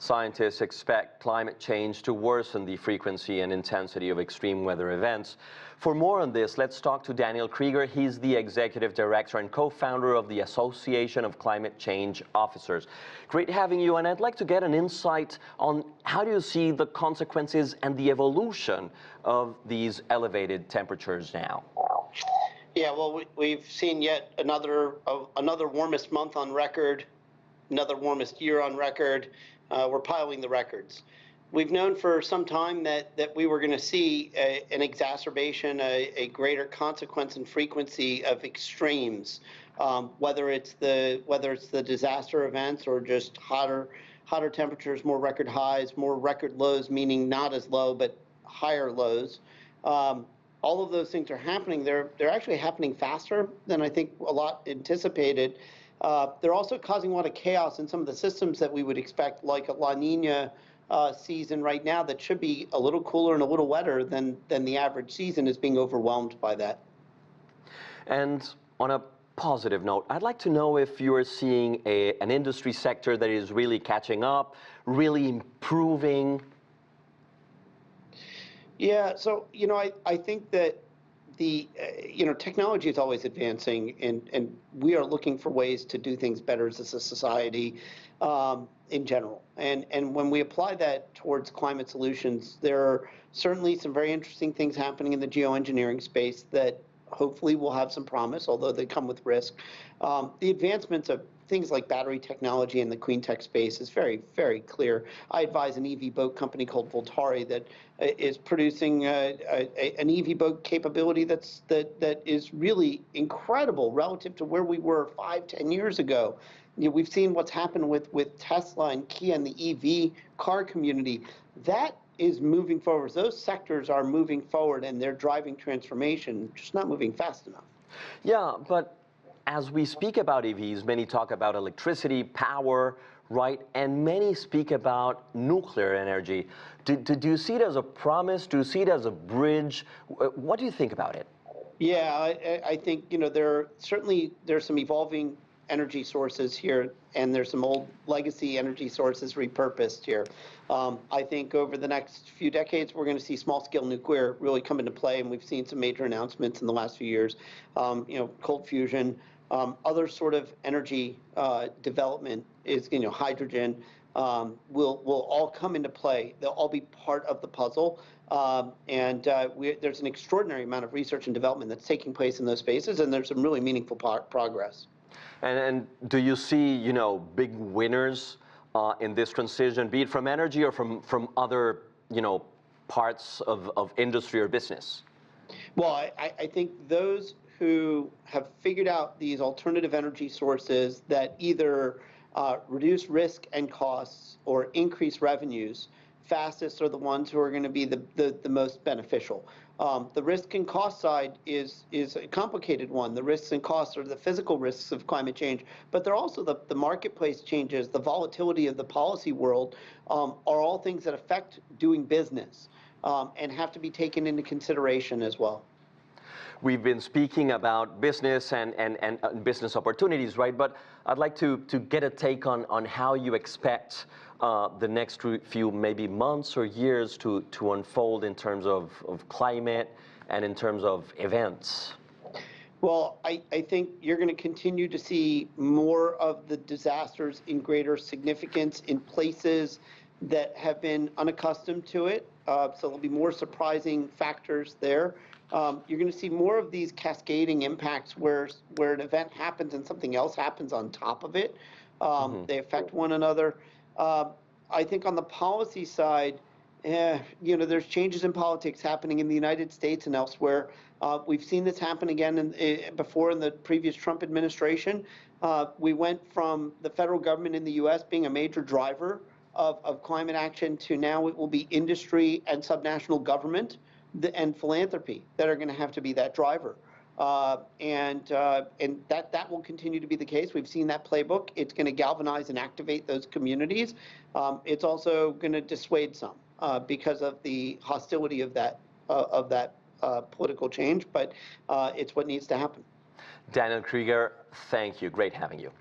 Scientists expect climate change to worsen the frequency and intensity of extreme weather events. For more on this, let's talk to Daniel Kreeger. He's the Executive Director and co-founder of the Association of Climate Change Officers. Great having you, and I'd like to get an insight on how do you see the consequences and the evolution of these elevated temperatures now? Yeah, well, we've seen yet another warmest month on record, another warmest year on record. We're piling the records. We've known for some time that we were going to see an exacerbation, a greater consequence and frequency of extremes, whether it's the disaster events or just hotter temperatures, more record highs, more record lows, meaning not as low but higher lows. All of those things are happening. They're actually happening faster than I think a lot anticipated. They're also causing a lot of chaos in some of the systems that we would expect, like a La Nina season right now that should be a little cooler and a little wetter than the average season, is being overwhelmed by that. And on a positive note, I'd like to know if you're seeing an industry sector that is really catching up, really improving. Yeah, so, I think that the, technology is always advancing, and we are looking for ways to do things better as a society in general. And when we apply that towards climate solutions, there are certainly some very interesting things happening in the geoengineering space that hopefully will have some promise, although they come with risk. The advancements of things like battery technology in the clean tech space is very, very clear. I advise an EV boat company called Voltari that is producing an EV boat capability that is really incredible relative to where we were 5-10 years ago. We've seen what's happened with Tesla and Kia and the EV car community. That is moving forward. Those sectors are moving forward, and they're driving transformation, just not moving fast enough. Yeah, but as we speak about EVs, many talk about electricity, power, right? And many speak about nuclear energy. Do you see it as a promise? Do you see it as a bridge? What do you think about it? Yeah, I think, there's some evolving energy sources here, and there's some old legacy energy sources repurposed here. I think over the next few decades, we're going to see small-scale nuclear really come into play, and we've seen some major announcements in the last few years. Cold fusion, other sort of energy development is, hydrogen will all come into play. They'll all be part of the puzzle. There's an extraordinary amount of research and development that's taking place in those spaces, and there's some really meaningful progress. And do you see, big winners in this transition, be it from energy or from other, parts of industry or business? Well, I think those who have figured out these alternative energy sources that either reduce risk and costs or increase revenues fastest are the ones who are going to be the most beneficial. The risk and cost side is a complicated one. The risks and costs are the physical risks of climate change, but they're also the marketplace changes, the volatility of the policy world are all things that affect doing business and have to be taken into consideration as well. We've been speaking about business and business opportunities, right? But I'd like to get a take on how you expect the next few maybe months or years to unfold in terms of climate and in terms of events. Well, I think you're going to continue to see more of the disasters in greater significance in places that have been unaccustomed to it. So there'll be more surprising factors there. You're going to see more of these cascading impacts where an event happens and something else happens on top of it. They affect one another. I think on the policy side, there's changes in politics happening in the United States and elsewhere. We've seen this happen again before in the previous Trump administration. We went from the federal government in the U.S. being a major driver of climate action to now it will be industry and subnational government and philanthropy that are going to have to be that driver. And that will continue to be the case. We've seen that playbook. It's going to galvanize and activate those communities. It's also going to dissuade some because of the hostility of that political change, but it's what needs to happen. Daniel Kreeger, thank you. Great having you.